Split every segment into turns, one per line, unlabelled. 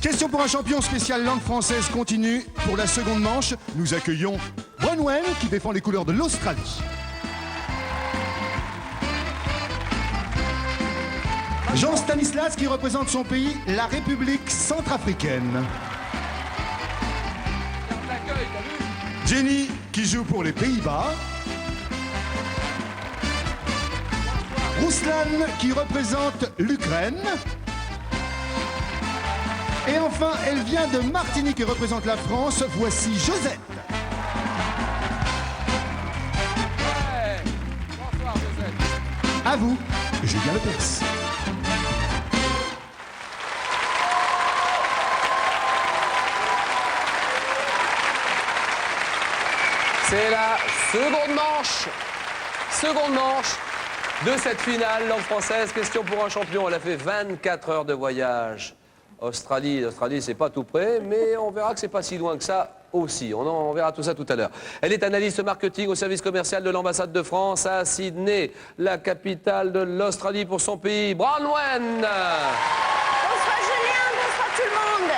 Question pour un champion spécial langue française continue. Pour la seconde manche, nous accueillons Bronwen qui défend les couleurs de l'Australie. Jean Stanislas qui représente son pays, la République centrafricaine. Jenny qui joue pour les Pays-Bas. Ruslan qui représente l'Ukraine. Et enfin, elle vient de Martinique et représente la France. Voici Josette.
Ouais. Bonsoir Josette.
À vous, Julien Lepers.
C'est la seconde manche de cette finale langue française. Question pour un champion. Elle a fait 24 heures de voyage. L'Australie, c'est pas tout près, mais on verra que c'est pas si loin que ça aussi. On verra tout ça tout à l'heure. Elle est analyste marketing au service commercial de l'ambassade de France à Sydney, la capitale de l'Australie pour son pays. Bronwen.
Bonsoir Julien, bonsoir tout le monde.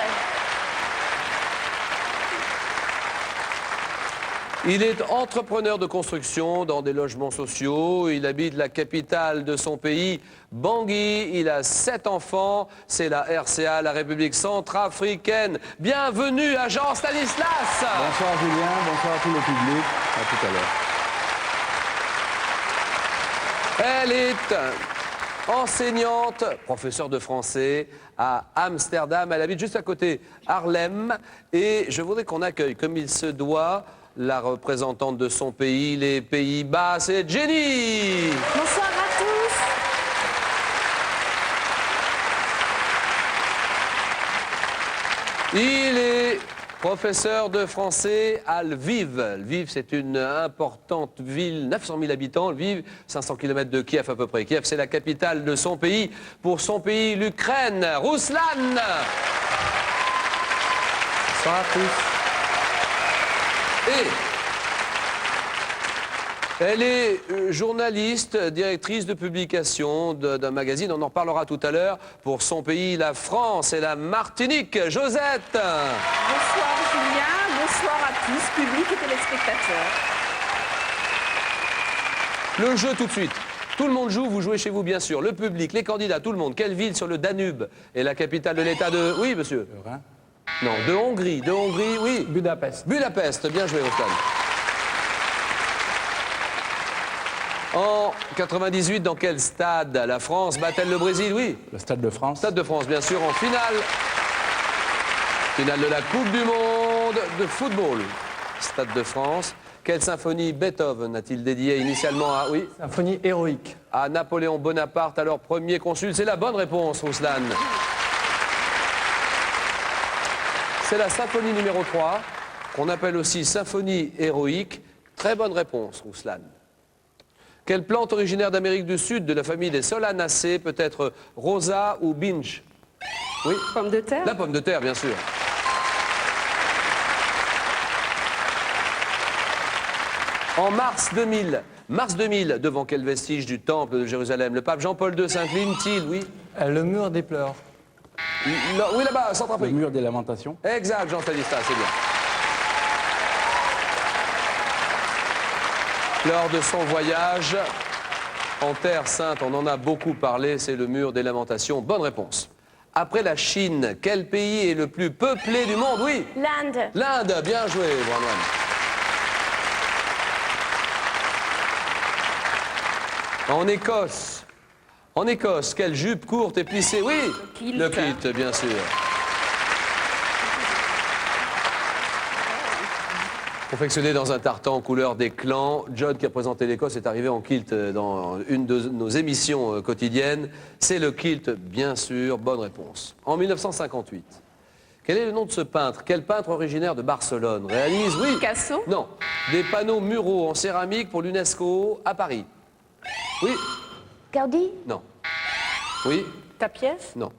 Il est entrepreneur de construction dans des logements sociaux. Il habite la capitale de son pays, Bangui. Il a 7 enfants. C'est la RCA, la République centrafricaine. Bienvenue à Jean Stanislas.
Bonsoir Julien, bonsoir à tout le public. À tout à l'heure.
Elle est enseignante, professeure de français à Amsterdam. Elle habite juste à côté Haarlem. Et je voudrais qu'on accueille, comme il se doit, la représentante de son pays, les Pays-Bas, c'est Jenny.
Bonsoir à tous.
Il est professeur de français à Lviv. Lviv, c'est une importante ville, 900 000 habitants. Lviv, 500 km de Kiev à peu près. Kiev, c'est la capitale de son pays. Pour son pays, l'Ukraine. Ruslan.
Bonsoir à tous.
Et elle est journaliste, directrice de publication d'un magazine, on en reparlera tout à l'heure, pour son pays, la France et la Martinique. Josette.
Bonsoir Julien, bonsoir à tous, public et téléspectateurs.
Le jeu tout de suite. Tout le monde joue, vous jouez chez vous bien sûr. Le public, les candidats, tout le monde. Quelle ville sur le Danube est la capitale de l'État de... Oui, monsieur.
Le Rhin.
Non, de Hongrie, oui.
Budapest.
Budapest, bien joué, Ruslan. En 98, dans quel stade la France bat-elle le Brésil? Oui.
Le Stade de France.
Stade de France, bien sûr, en finale. Finale de la Coupe du Monde de football. Stade de France. Quelle symphonie Beethoven a-t-il dédiée initialement à... Oui.
Symphonie héroïque.
À Napoléon Bonaparte, alors premier consul. C'est la bonne réponse, Ruslan. C'est la symphonie numéro 3, qu'on appelle aussi symphonie héroïque. Très bonne réponse, Ruslan. Quelle plante originaire d'Amérique du Sud, de la famille des Solanacées, peut être rosa ou binge? Oui.
Pomme de terre.
La pomme de terre, bien sûr. En mars 2000, devant quel vestige du temple de Jérusalem le pape Jean-Paul II s'incline-t-il? Oui.
Le mur des pleurs.
Oui, là-bas,
Le
Centrafrique.
mur des lamentations.
Exact, Jean Stanislas, c'est bien. Lors de son voyage en Terre Sainte, on en a beaucoup parlé, c'est le mur des lamentations. Bonne réponse. Après la Chine, quel pays est le plus peuplé du monde? Oui.
L'Inde.
L'Inde, bien joué, Bronwen. En Écosse, quelle jupe courte et plissée? Oui. Le kilt, bien sûr. Confectionné dans un tartan couleur des clans, John, qui a présenté l'Écosse, est arrivé en kilt dans une de nos émissions quotidiennes. C'est le kilt, bien sûr. Bonne réponse. En 1958, quel est le nom de ce peintre? Quel peintre originaire de Barcelone réalise, oui,
Picasso.
non, des panneaux muraux en céramique pour l'UNESCO à Paris? Oui,
Gaudi.
non. Oui,
Ta pièce.
non.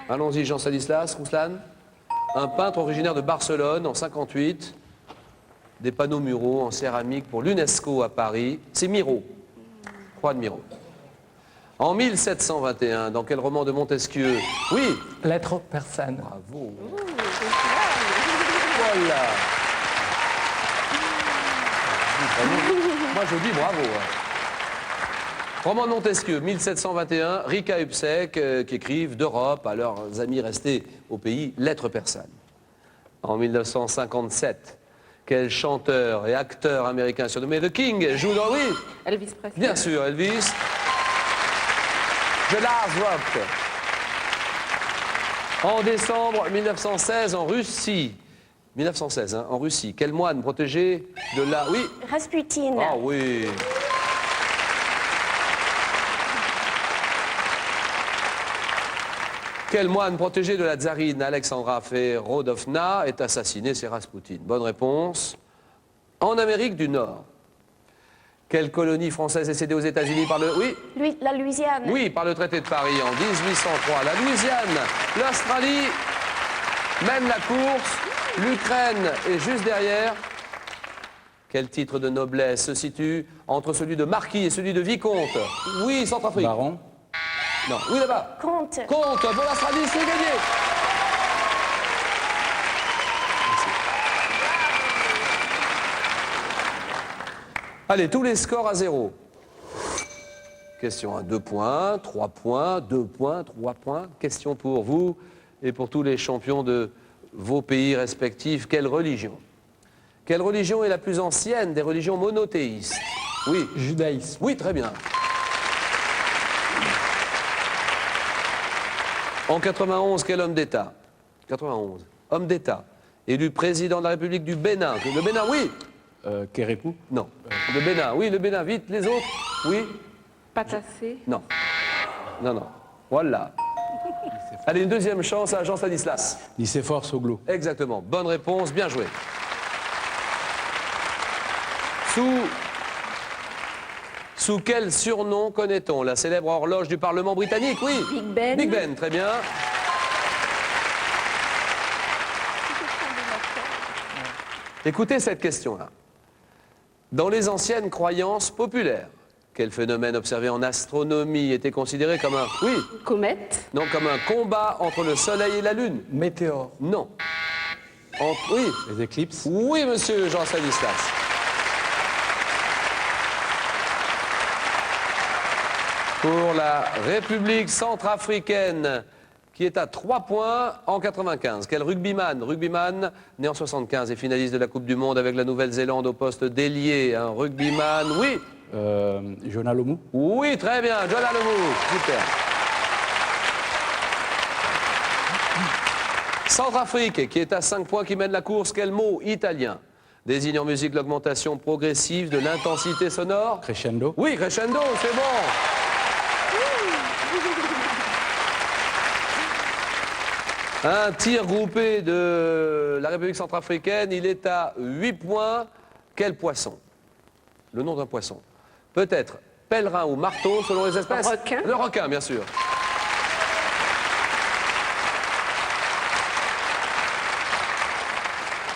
Allons-y, Jean Stanislas, Ruslan. Un peintre originaire de Barcelone en 58. Des panneaux muraux en céramique pour l'UNESCO à Paris. C'est Miro. Juan Miro. En 1721, dans quel roman de Montesquieu? Oui.
Lettre persane.
Bravo. Voilà. Moi, je dis bravo. Roman de Montesquieu, 1721, Rika Hupsek, qui écrivent d'Europe à leurs amis restés au pays, Lettre persane. En 1957, quel chanteur et acteur américain surnommé The King joue dans... Oui,
Elvis Presley.
bien sûr, Elvis. The Last Rock. En décembre 1916, en Russie. 1916, hein, en Russie. Quel moine protégé de la... Oui.
Rasputin.
Ah oui. Quel moine protégé de la tsarine Alexandra Ferodovna est assassiné? C'est Rasputin. Bonne réponse. En Amérique du Nord. Quelle colonie française est cédée aux États-Unis par le... Oui.
La Louisiane.
Oui, par le traité de Paris en 1803. La Louisiane, l'Australie mène la course. L'Ukraine est juste derrière. Quel titre de noblesse se situe entre celui de marquis et celui de vicomte? Oui, Centrafrique.
Baron.
Non, oui là-bas.
Comte.
Comte pour l'Australie, c'est gagné. Allez, tous les scores à 0. Question à 2 points, 3 points, 2 points, 3 points. Question pour vous et pour tous les champions de vos pays respectifs. Quelle religion? Quelle religion est la plus ancienne des religions monothéistes? Oui.
Judaïsme.
Oui, très bien. En 91, quel homme d'État? 91. Homme d'État. Élu président de la République du Bénin. Le Bénin, oui.
Kérékou.
Non. Le Bénin, oui, le Bénin, vite. Les autres? Oui.
Patassé.
Non. Non, non. Voilà. Allez, une deuxième chance à Jean Stanislas.
Nicéphore Soglo.
Exactement. Bonne réponse, bien joué. Sous quel surnom connaît-on la célèbre horloge du Parlement britannique? Oui.
Big Ben.
Big Ben, très bien. Écoutez cette question-là. Dans les anciennes croyances populaires, quel phénomène observé en astronomie était considéré comme un... Oui.
Comète.
Non, comme un combat entre le Soleil et la Lune?
Météore.
Non. Oui.
Les éclipses.
Oui, monsieur Jean Stanislas. Pour la République centrafricaine, qui est à 3 points en 95. Quel rugbyman, né en 75 et finaliste de la Coupe du Monde avec la Nouvelle-Zélande au poste d'ailier. Un rugbyman, oui.
Jonah Lomu.
Oui, très bien, John Alomou, super. Centrafrique, qui est à 5 points, qui mène la course. Quel mot italien désigne en musique l'augmentation progressive de l'intensité sonore?
Crescendo.
Oui, crescendo, c'est bon. Un tir groupé de la République centrafricaine, il est à 8 points. Quel poisson? Le nom d'un poisson. Peut-être pèlerin ou marteau, selon les espèces.
Un requin.
Le requin, bien sûr.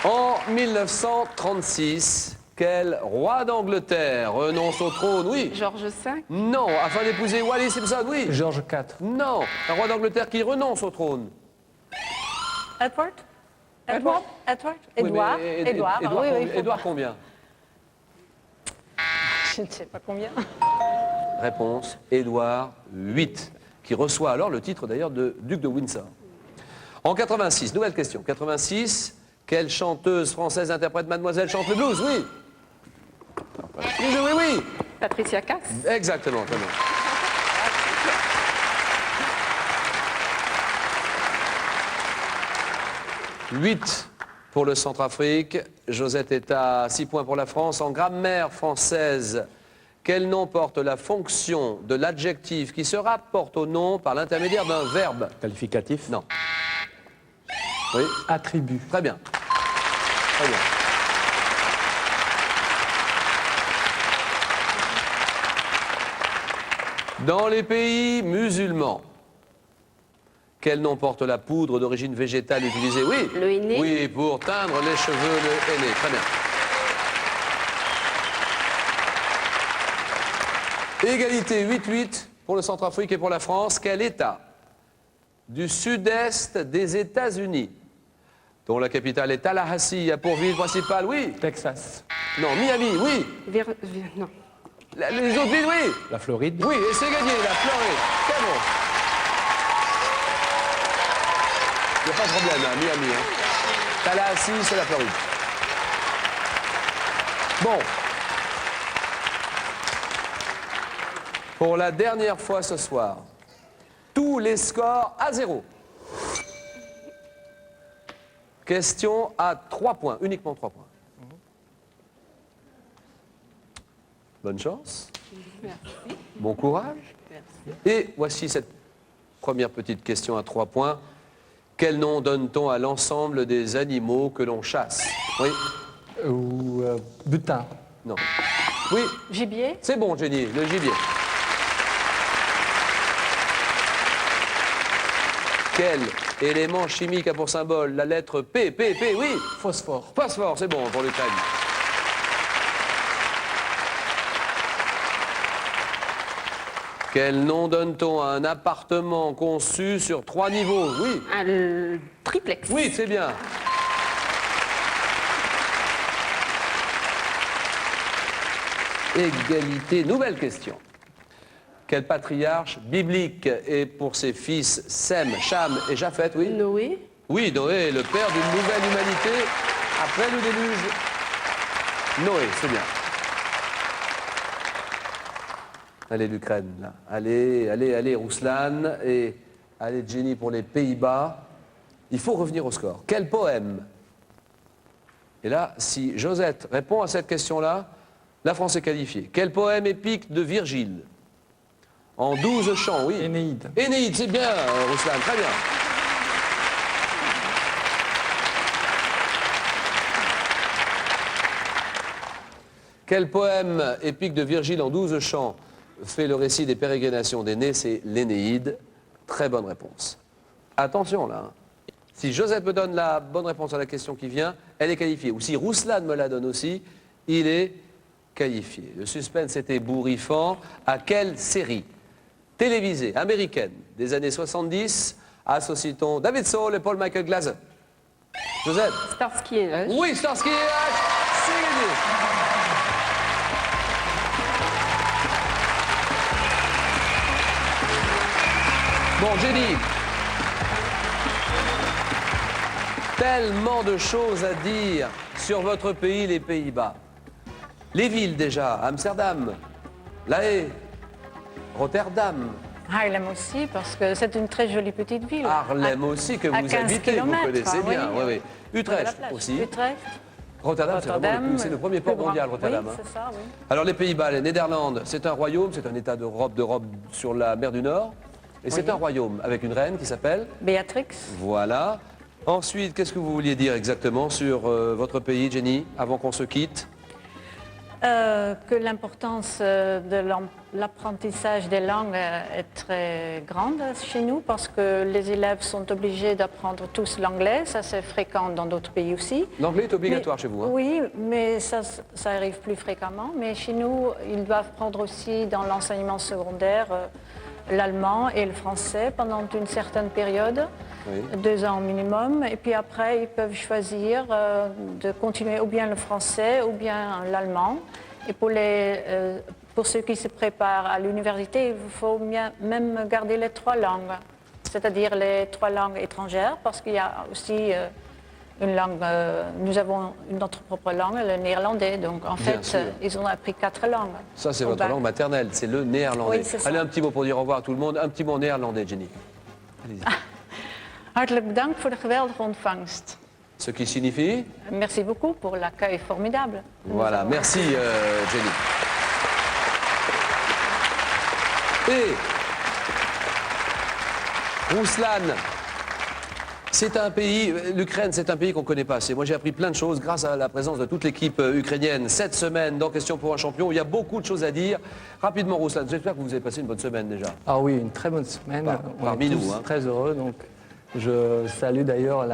En 1936, quel roi d'Angleterre renonce au trône? Oui.
Georges V.
Non, afin d'épouser Wallis Simpson, oui.
Georges IV.
Non, un roi d'Angleterre qui renonce au trône.
Edward.
Edward.
Edward.
Oui,
Edouard.
mais
Edouard.
Édouard,
Oui, oui,
Édouard combien?
Je ne sais pas combien.
Réponse, Édouard VIII, qui reçoit alors le titre d'ailleurs de duc de Windsor. En 86, nouvelle question. 86, quelle chanteuse française interprète Mademoiselle chante le blues? Oui. Oui, oui, oui.
Patricia Cass.
Exactement, très bien. 8 pour le Centrafrique. Josette est à 6 points pour la France. En grammaire française, quel nom porte la fonction de l'adjectif qui se rapporte au nom par l'intermédiaire d'un verbe?
Qualificatif.
Non. Oui,
Attribut.
très bien. Très bien. Dans les pays musulmans, quel nom porte la poudre d'origine végétale utilisée? Oui.
Le henné.
Oui, pour teindre les cheveux, le henné. Très bien. Égalité 8-8. pour le Centrafrique et pour la France. Quel État du sud-est des États-Unis, dont la capitale est Tallahassee, a pour ville principale, oui.
Texas.
Non, Miami, oui.
Non.
Les autres villes, oui.
La Floride.
Oui, et c'est gagné, la Floride. Très bon. Il n'y a pas de problème, hein, Miami. Hein. Tallahassee, c'est la Floride. Bon. Pour la dernière fois ce soir, tous les scores à 0. Question à 3 points, uniquement 3 points. Bonne chance.
Merci.
Bon courage. Et voici cette première petite question à 3 points. Quel nom donne-t-on à l'ensemble des animaux que l'on chasse? Oui.
Ou butin.
Non. Oui.
Gibier.
C'est bon, Jenny, le gibier. Quel élément chimique a pour symbole la lettre P? P, oui.
Phosphore.
Phosphore, c'est bon pour l'Ukraine. Quel nom donne-t-on à un appartement conçu sur 3 niveaux? Oui.
Un triplex.
Oui, c'est bien. Égalité, nouvelle question. Quel patriarche biblique est pour ses fils Sem, Cham et Japheth, oui?
Noé.
Oui, Noé est le père d'une nouvelle humanité après le déluge. Noé, c'est bien. Allez, l'Ukraine, là. Allez, Rouslan. Et allez, Jenny, pour les Pays-Bas. Il faut revenir au score. Quel poème? Et là, si Josette répond à cette question-là, la France est qualifiée. Quel poème épique de Virgile? En 12 chants, oui.
Énéide.
Énéide, c'est bien, Rouslan, très bien. Quel poème épique de Virgile en 12 chants fait le récit des pérégrinations d'Énée? C'est l'Énéide. Très bonne réponse. Attention là. Hein. Si Josette me donne la bonne réponse à la question qui vient, elle est qualifiée. Ou si Rouslan me la donne aussi, il est qualifié. Le suspense était bourrifant. À quelle série télévisée américaine des années 70 associe-t-on David Soul et Paul Michael Glaser? Josette?
Starsky et Hutch.
Oui, Starsky et Hutch, c'est gagné. Bon, Jenny. Tellement de choses à dire sur votre pays, les Pays-Bas. Les villes déjà, Amsterdam, La Haye, Rotterdam,
Haarlem aussi, parce que c'est une très jolie petite ville.
Harlem aussi, que
à
vous
15
habitez,
kilomètres,
vous connaissez
hein,
bien.
oui.
Oui, oui. Utrecht
De la plage.
aussi.
Utrecht.
Rotterdam, c'est vraiment le plus- c'est le premier port
plus
mondial,
grand.
Rotterdam.
Oui,
hein.
c'est ça, oui.
Alors les Pays-Bas, les Néderlandes, c'est un royaume, c'est un état d'Europe sur la mer du Nord. Et c'est un royaume avec une reine qui s'appelle...
Béatrix.
Voilà. Ensuite, qu'est-ce que vous vouliez dire exactement sur votre pays, Jenny, avant qu'on se quitte?
Que l'importance de l'apprentissage des langues est très grande chez nous parce que les élèves sont obligés d'apprendre tous l'anglais. Ça, c'est fréquent dans d'autres pays aussi.
L'anglais est obligatoire
Mais-
chez vous, hein?
Oui, mais ça arrive plus fréquemment. Mais chez nous, ils doivent prendre aussi dans l'enseignement secondaire l'allemand et le français pendant une certaine période,
Oui.
2 ans au minimum. Et puis après, ils peuvent choisir de continuer ou bien le français ou bien l'allemand. Et pour ceux qui se préparent à l'université, il faut même garder les 3 langues, c'est-à-dire les 3 langues étrangères, parce qu'il y a aussi une langue, nous avons notre propre langue, le néerlandais. Donc en
Bien
fait,
sûr.
ils ont appris 4 langues.
Ça, c'est
au
votre
bac.
langue maternelle, c'est le néerlandais.
Oui, c'est ça.
Allez, un petit mot pour dire au revoir à tout le monde. Un petit mot en néerlandais, Jenny. Allez-y.
Hartelijk bedankt voor de geweldige ontvangst.
Ce qui signifie...
Merci beaucoup pour l'accueil formidable. que nous
Voilà,
avons.
merci Jenny. Et Rouslan, c'est un pays, l'Ukraine c'est un pays qu'on ne connaît pas assez. Moi j'ai appris plein de choses grâce à la présence de toute l'équipe ukrainienne cette semaine dans Question pour un champion. Il y a beaucoup de choses à dire. Rapidement Rouslan, j'espère que vous avez passé une bonne semaine déjà.
Ah oui, une très bonne semaine. On
parmi
est
nous,
tous
hein.
très heureux. Donc, je salue d'ailleurs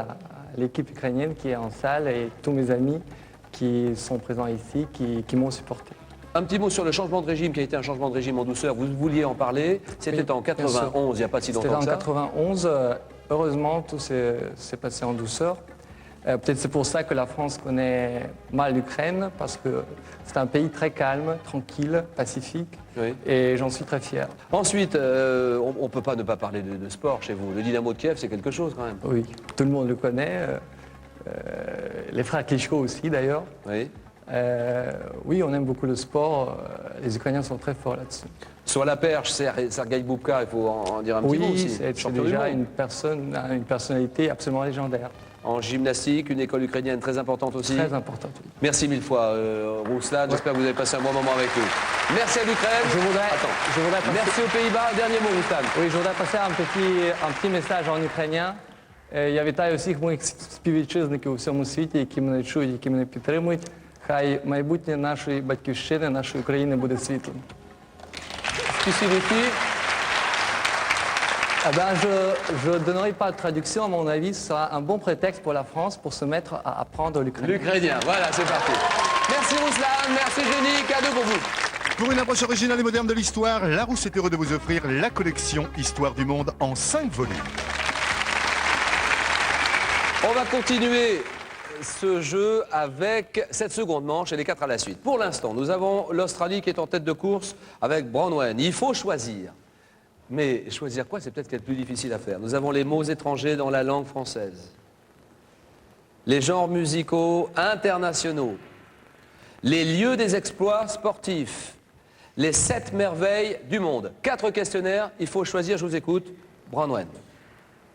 l'équipe ukrainienne qui est en salle et tous mes amis qui sont présents ici, qui m'ont supporté.
Un petit mot sur le changement de régime qui a été un changement de régime en douceur. Vous vouliez en parler. C'était en 91, il n'y a pas si longtemps que ça.
C'était en 91. Heureusement, tout s'est passé en douceur. Peut-être c'est pour ça que la France connaît mal l'Ukraine, parce que c'est un pays très calme, tranquille, pacifique,
Oui.
et j'en suis très fier.
Ensuite, on ne peut pas ne pas parler de sport chez vous. Le Dynamo de Kiev, c'est quelque chose quand même.
Oui, tout le monde le connaît. Les frères Klitschko aussi, d'ailleurs.
Oui.
Oui, on aime beaucoup le sport. Les Ukrainiens sont très forts là-dessus.
Sur la perche, Sergei Boubka, il faut en dire un petit mot
Oui,
aussi.
c'est
Champion du
déjà
monde.
une personnalité absolument légendaire.
En gymnastique, une école ukrainienne très importante aussi.
Très importante. Oui.
Merci mille fois, Rouslan. J'espère que vous avez passé un bon moment avec nous. Merci à l'Ukraine.
Je voudrais passer-
Merci aux Pays-Bas. Dernier mot, Rouslan.
Oui, je voudrais passer un petit message en ukrainien. Я вітаю всіх моїх співвітчизників у всьому світі, які мене чують, які мене підтримують. Хай майбутнє нашої батьківщини, нашої України буде світлим.
Qui signifie
Eh ben, je ne donnerai pas de traduction, à mon avis, ce sera un bon prétexte pour la France pour se mettre à apprendre l'ukrainien.
l'Ukrainien. Voilà, c'est parti. Merci Rouslan, merci Jenny, cadeau pour vous.
Pour une approche originale et moderne de l'histoire, Larousse est heureux de vous offrir la collection Histoire du monde en 5 volumes.
On va continuer ce jeu avec cette seconde manche et les 4 à la suite. Pour l'instant, nous avons l'Australie qui est en tête de course avec Bronwen. Il faut choisir. Mais choisir quoi, c'est peut-être ce qui est le plus difficile à faire. Nous avons les mots étrangers dans la langue française, les genres musicaux internationaux, les lieux des exploits sportifs, les 7 merveilles du monde. 4 questionnaires, il faut choisir, je vous écoute. Bronwen.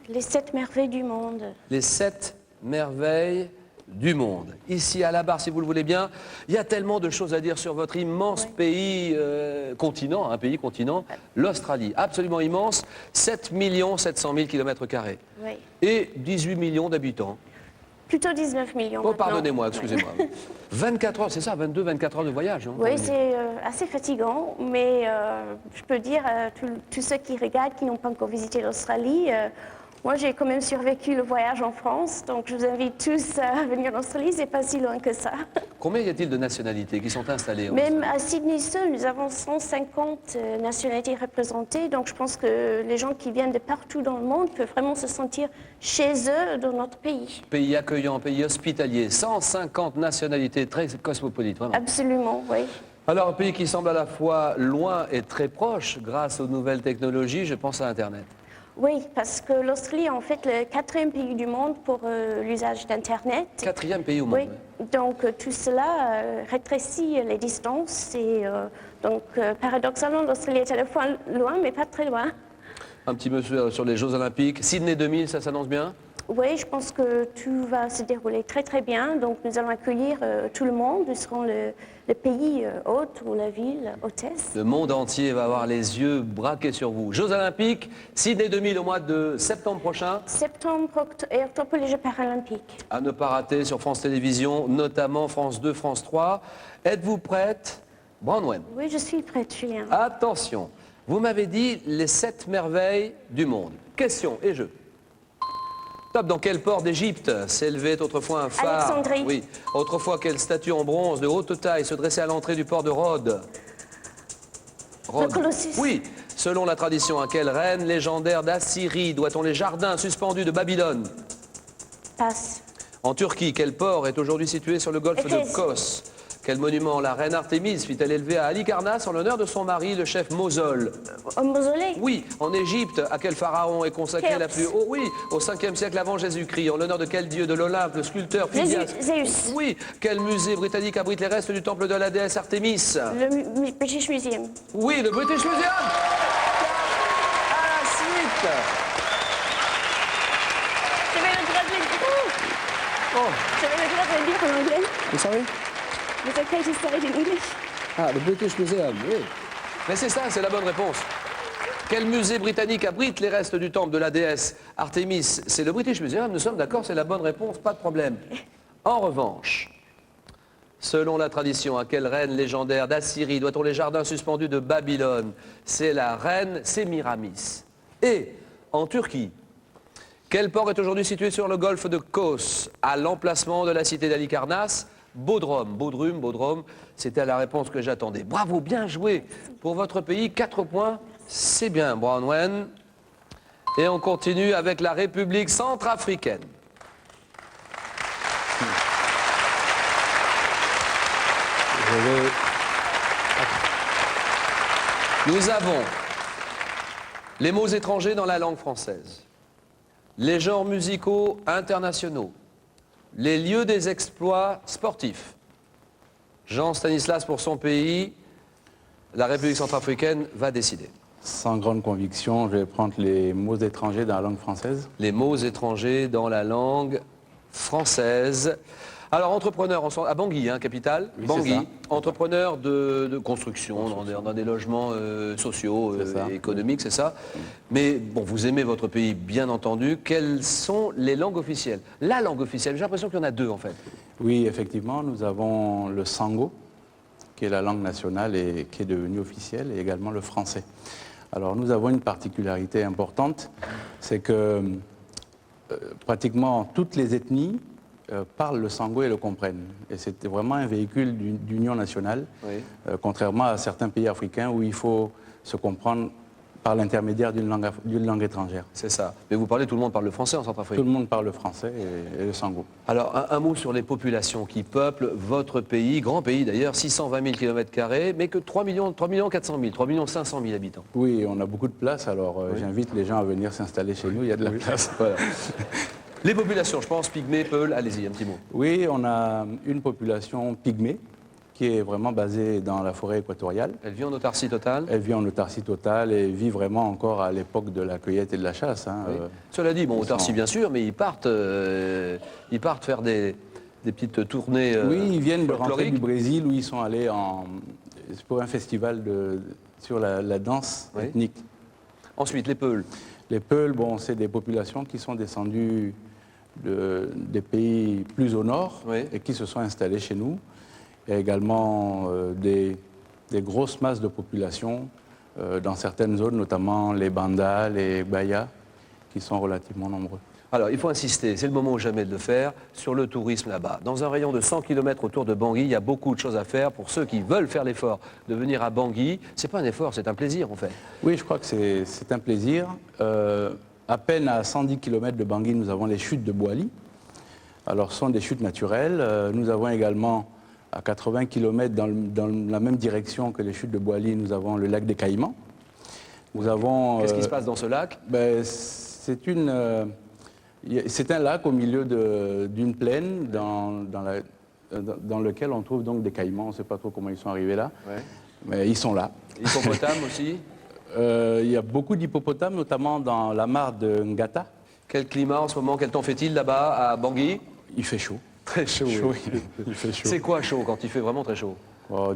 Les 7 merveilles du monde.
Les 7 merveilles du monde. Ici à la barre, si vous le voulez bien, il y a tellement de choses à dire sur votre immense pays continent, un pays continent, l'Australie, absolument immense, 7 700 000 km².
Oui.
Et 18 millions d'habitants.
Plutôt 19 millions.
Oh,
maintenant.
pardonnez-moi, excusez-moi. 24 heures, c'est ça, 24 heures de voyage. Hein,
Oui, c'est assez fatigant, mais je peux dire à tous ceux qui regardent, qui n'ont pas encore visité l'Australie, moi j'ai quand même survécu le voyage en France, donc je vous invite tous à venir en Australie, c'est pas si loin que ça.
Combien y a-t-il de nationalités qui sont installées en
Même à Sydney seul, nous avons 150 nationalités représentées, donc je pense que les gens qui viennent de partout dans le monde peuvent vraiment se sentir chez eux dans notre pays.
Pays accueillant, pays hospitalier, 150 nationalités, très cosmopolites, vraiment.
Absolument, oui.
Alors, un pays qui semble à la fois loin et très proche grâce aux nouvelles technologies, je pense à Internet.
Oui, parce que l'Australie est en fait le 4e pays du monde pour l'usage d'Internet.
4e pays au monde.
Oui, donc tout cela rétrécit les distances et donc paradoxalement l'Australie est à la fois loin mais pas très loin.
Un petit mot sur les Jeux Olympiques. Sydney 2000, ça s'annonce bien?
Oui, je pense que tout va se dérouler très très bien. Donc nous allons accueillir tout le monde. Nous serons le pays hôte ou la ville hôtesse.
Le monde entier va avoir les yeux braqués sur vous. Jeux Olympiques, Sydney 2000 au mois de septembre prochain.
Septembre et octobre, les Jeux paralympiques.
À ne pas rater sur France Télévisions, notamment France 2, France 3. Êtes-vous prête, Bronwen?
Oui, je suis prête, Julien.
Attention, vous m'avez dit les 7 merveilles du monde. Question et jeu. Top, dans quel port d'Égypte s'élevait autrefois un phare?
Alexandrie.
Oui. Autrefois, quelle statue en bronze de haute taille se dressait à l'entrée du port de Rhodes?
Le Colossus.
Oui. Selon la tradition, à quelle reine légendaire d'Assyrie doit-on les jardins suspendus de Babylone?
Passe.
En Turquie, quel port est aujourd'hui situé sur le golfe de
Éphèse.
Kos? Quel monument la reine Artémise fit-elle élever à Halicarnasse en l'honneur de son mari, le chef Mosol?
Au mausolée.
Oui, en Égypte, à quel pharaon est consacrée
Khéops.
la plus haute? Oui, au 5e siècle avant Jésus-Christ, en l'honneur de quel dieu de l'Olympe, le sculpteur Phidias?
Zéus.
Oui, quel musée britannique abrite les restes du temple de la déesse Artémis?
Le British Museum.
Oui, le British Museum. À la suite.
J'avais le droit de le dire.
Oh,
J'avais le droit de le dire en anglais.
I'm sorry?
It's okay to say it in English.
Ah, the British Museum, oui.
mais c'est ça, c'est la bonne réponse. Quel musée britannique abrite les restes du temple de la déesse Artémis? C'est le British Museum, nous sommes d'accord, c'est la bonne réponse, pas de problème. En revanche, selon la tradition, à quelle reine légendaire d'Assyrie doit-on les jardins suspendus de Babylone? C'est la reine Sémiramis. Et en Turquie, quel port est aujourd'hui situé sur le golfe de Kos, à l'emplacement de la cité d'Halicarnasse, Bodrum, c'était la réponse que j'attendais. Bravo, bien joué pour votre pays. 4 points, c'est bien, Bronwen. Et on continue avec la République centrafricaine. Nous avons les mots étrangers dans la langue française, les genres musicaux internationaux, les lieux des exploits sportifs. Jean Stanislas pour son pays, la République centrafricaine va décider.
Sans grande conviction, je vais prendre les mots étrangers dans la langue française.
Les mots étrangers dans la langue française. Alors, entrepreneur à Bangui, hein, capitale.
Oui,
Bangui,
c'est ça.
entrepreneur de construction, dans des logements sociaux, économiques, c'est ça. Mais bon, vous aimez votre pays, bien entendu. Quelles sont les langues officielles? La langue officielle, j'ai l'impression qu'il y en a 2 en fait.
Oui, effectivement, nous avons le sango, qui est la langue nationale et qui est devenue officielle, et également le français. Alors, nous avons une particularité importante, c'est que pratiquement toutes les ethnies parlent le sango et le comprennent. Et c'est vraiment un véhicule d'union nationale,
Oui.
Contrairement à certains pays africains où il faut se comprendre par l'intermédiaire d'une langue étrangère.
C'est ça. Mais vous parlez, tout le monde parle le français en
Tout
Centrafrique.
le monde parle le français et le sango.
Alors, un mot sur les populations qui peuplent votre pays, grand pays d'ailleurs, 620 000 km², mais que 3 400 000, 3 500 000 habitants.
Oui, on a beaucoup de place, alors j'invite les gens à venir s'installer chez nous, il y a de la place. Voilà.
Les populations, je pense, Pygmée, Peul, allez-y, un petit mot.
Oui, on a une population pygmée qui est vraiment basée dans la forêt équatoriale.
Elle vit en autarcie totale.
Elle vit en autarcie totale et vit vraiment encore à l'époque de la cueillette et de la chasse. Hein.
Oui. Cela dit, bon,
ils
autarcie
sont-
bien sûr, mais ils partent faire des petites tournées
Oui, ils viennent de rentrer
folkloriques.
du Brésil où ils sont allés pour un festival sur la danse
Oui.
ethnique.
Ensuite, les Peuls.
Les Peuls, bon, c'est des populations qui sont descendues des pays plus au nord
Oui.
et qui se sont installées chez nous. Il y a également des grosses masses de population dans certaines zones, notamment les Banda, les Baya, qui sont relativement nombreux.
Alors, il faut insister, c'est le moment ou jamais de le faire, sur le tourisme là-bas. Dans un rayon de 100 km autour de Bangui, il y a beaucoup de choses à faire pour ceux qui veulent faire l'effort de venir à Bangui. C'est pas un effort, c'est un plaisir en fait.
Oui, je crois que c'est un plaisir. À peine à 110 km de Bangui, nous avons les chutes de Boali. Alors, ce sont des chutes naturelles. Nous avons également, à 80 km dans la même direction que les chutes de Boali, nous avons le lac des Caïmans. Nous avons...
Qu'est-ce qui se passe dans ce lac?
C'est un lac au milieu d'une plaine dans lequel on trouve donc des caïmans. On ne sait pas trop comment ils sont arrivés là,
Ouais.
mais ils sont là.
Hippopotame aussi.
Il y a beaucoup d'hippopotames, notamment dans la mare de Ngata.
Quel climat en ce moment? Quel temps fait-il là-bas à Bangui?
Il fait chaud.
Très chaud.
Il fait chaud.
C'est quoi chaud quand il fait vraiment très chaud?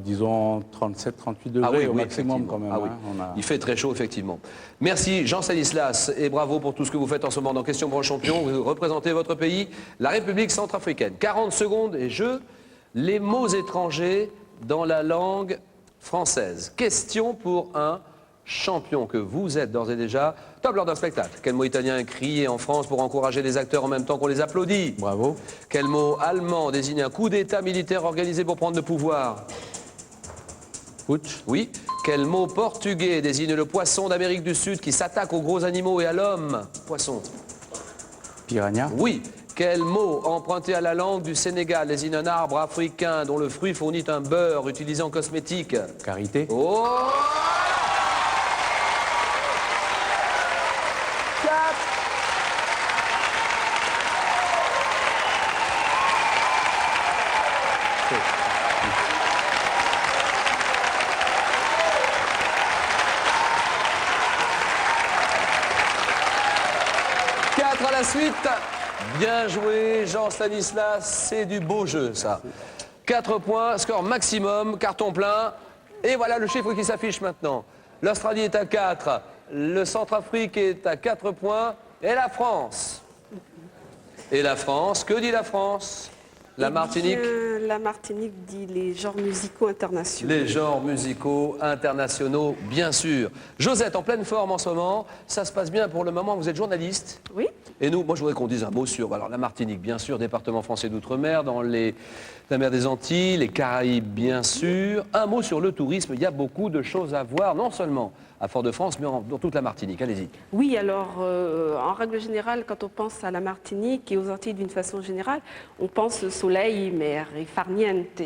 Disons 37-38 degrés au maximum
effectivement.
quand même.
Ah oui.
hein.
Il fait très chaud, effectivement. Merci Jean Stanislas et bravo pour tout ce que vous faites en ce moment dans Question pour un champion. Vous représentez votre pays, la République centrafricaine. 40 secondes et les mots étrangers dans la langue française. Question pour un champion que vous êtes d'ores et déjà. Top lors d'un spectacle. Quel mot italien est crié en France pour encourager les acteurs en même temps qu'on les applaudit?
Bravo.
Quel mot allemand désigne un coup d'état militaire organisé pour prendre le pouvoir?
Putsch.
Oui. Quel mot portugais désigne le poisson d'Amérique du Sud qui s'attaque aux gros animaux et à l'homme? Poisson.
Piranha.
Oui. Quel mot emprunté à la langue du Sénégal désigne un arbre africain dont le fruit fournit un beurre utilisé en cosmétique?
Carité.
Oh! 4. À la suite. Bien joué, Jean Stanislas, c'est du beau jeu, ça. 4 points, score maximum, carton plein. Et voilà le chiffre qui s'affiche maintenant. L'Australie est à 4, le Centrafrique est à 4 points, et la France. Et la France, que dit la France? La Martinique?
la Martinique dit les genres musicaux internationaux.
Les genres musicaux internationaux, bien sûr. Josette, en pleine forme en ce moment, ça se passe bien pour le moment, vous êtes journaliste.
Oui.
Et nous, moi je voudrais qu'on dise un mot sur alors, la Martinique, bien sûr, département français d'outre-mer, dans la mer des Antilles, les Caraïbes, bien sûr. Un mot sur le tourisme, il y a beaucoup de choses à voir, non seulement à Fort-de-France, mais dans toute la Martinique. Allez-y.
Oui, alors en règle générale, quand on pense à la Martinique et aux Antilles d'une façon générale, on pense soleil, mer et farniente.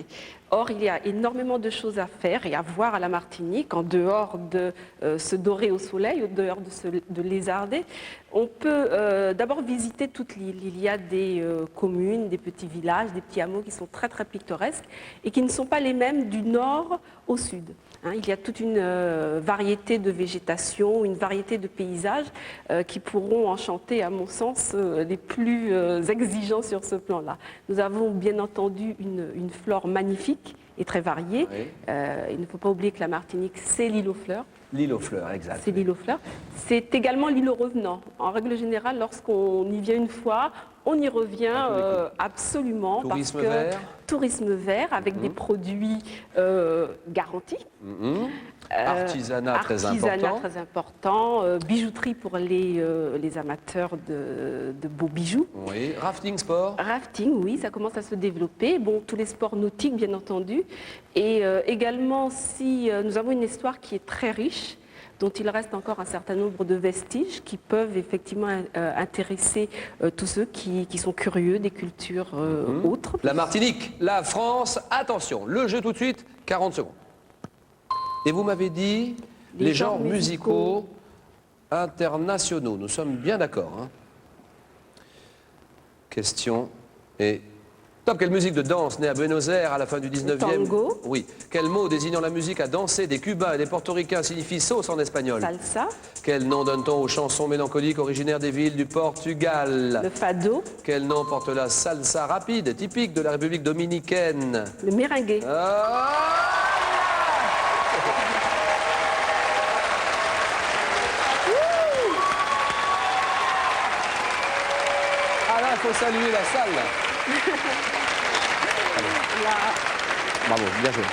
Or, il y a énormément de choses à faire et à voir à la Martinique, en dehors de se dorer au soleil, en dehors de lézarder. On peut d'abord visiter toute l'île. Il y a des communes, des petits villages, des petits hameaux qui sont très très pittoresques et qui ne sont pas les mêmes du nord au sud. Hein, il y a toute une variété de végétation, une variété de paysages qui pourront enchanter, à mon sens, les plus exigeants sur ce plan-là. Nous avons bien entendu une flore magnifique et très variée.
Oui.
Il ne faut pas oublier que la Martinique, c'est l'île aux fleurs.
L'île aux fleurs, exact.
C'est l'île aux fleurs. C'est également l'île aux revenants. En règle générale, lorsqu'on y vient une fois, on y revient absolument.
Tourisme
parce que
vert.
Tourisme vert avec des produits garantis.
Artisanat très important.
Très important. Bijouterie pour les amateurs de beaux bijoux.
Oui. Rafting sport.
Rafting, oui, ça commence à se développer. Bon, tous les sports nautiques, bien entendu. Et également, si nous avons une histoire qui est très riche, dont il reste encore un certain nombre de vestiges qui peuvent effectivement intéresser tous ceux qui sont curieux des cultures autres.
La Martinique, la France, attention, le jeu tout de suite, 40 secondes. Et vous m'avez dit les genres musicaux internationaux. Nous sommes bien d'accord. Hein. Question est... Top, quelle musique de danse née à Buenos Aires à la fin du 19e?
Tango.
Oui. Quel mot désignant la musique à danser des Cubains et des Portoricains signifie sauce en espagnol?
Salsa.
Quel nom donne-t-on aux chansons mélancoliques originaires des villes du Portugal?
Le fado.
Quel nom porte la salsa rapide, typique de la République dominicaine?
Le merengue.
Ah là, il faut saluer la salle. Bravo, bien joué.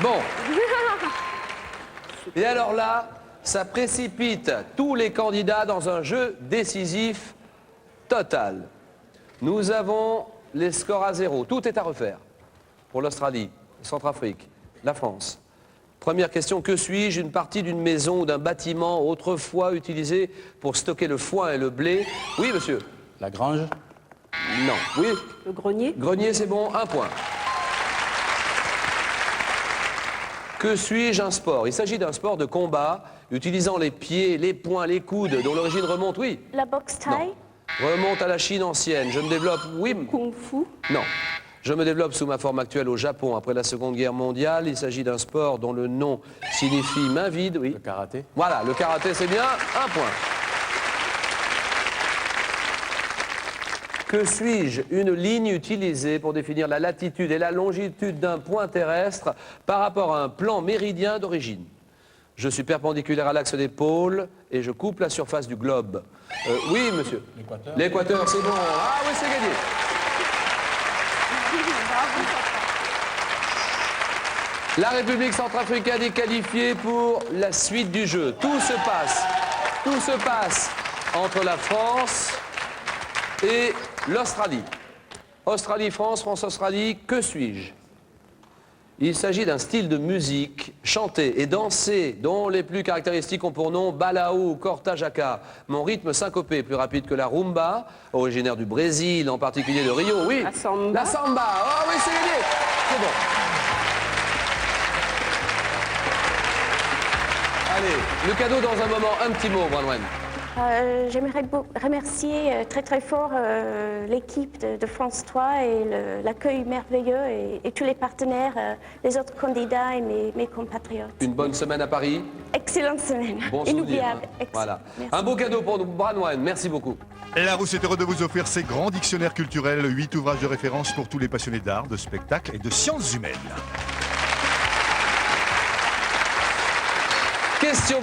Bon. Et alors là, ça précipite tous les candidats dans un jeu décisif total. Nous avons les scores à 0. Tout est à refaire pour l'Australie, Centrafrique, la France. Première question, que suis-je? Une partie d'une maison ou d'un bâtiment autrefois utilisé pour stocker le foin et le blé? Oui, monsieur.
La grange.
Non. Oui.
Le grenier.
Grenier, c'est bon, 1 point. Que suis-je? Un sport. Il s'agit d'un sport de combat utilisant les pieds, les poings, les coudes, dont l'origine remonte, oui.
La boxe thaï.
Remonte à la Chine ancienne. Je me développe, oui.
Kung Fu.
Non. Je me développe sous ma forme actuelle au Japon après la Seconde Guerre mondiale. Il s'agit d'un sport dont le nom signifie main vide, oui.
Le karaté.
Voilà, le karaté, c'est bien, 1 point. Que suis-je? Une ligne utilisée pour définir la latitude et la longitude d'un point terrestre par rapport à un plan méridien d'origine. Je suis perpendiculaire à l'axe des pôles et je coupe la surface du globe. Oui, monsieur.
L'équateur.
L'équateur, c'est bon. Ah oui, c'est gagné. La République centrafricaine est qualifiée pour la suite du jeu. Tout se passe entre la France et l'Australie. Australie-France, France-Australie, que suis-je? Il s'agit d'un style de musique chanté et dansé dont les plus caractéristiques ont pour nom balao ou cortajaka. Mon rythme syncopé est plus rapide que la rumba, originaire du Brésil, en particulier de Rio. Oui,
La samba.
La samba. Oh oui, c'est gagné. C'est bon. Allez, le cadeau dans un moment, un petit mot, Bronwen.
J'aimerais remercier très très fort l'équipe de France 3 et l'accueil merveilleux et tous les partenaires, les autres candidats et mes compatriotes.
Une bonne semaine à Paris.
Excellente semaine.
Bon souvenir.
Inoubliable.
Hein. Voilà. Un beau cadeau pour nous, Bronwen. Merci beaucoup.
Et la Rousse est heureux de vous offrir ses grands dictionnaires culturels, 8 ouvrages de référence pour tous les passionnés d'art, de spectacle et de sciences humaines.
Question.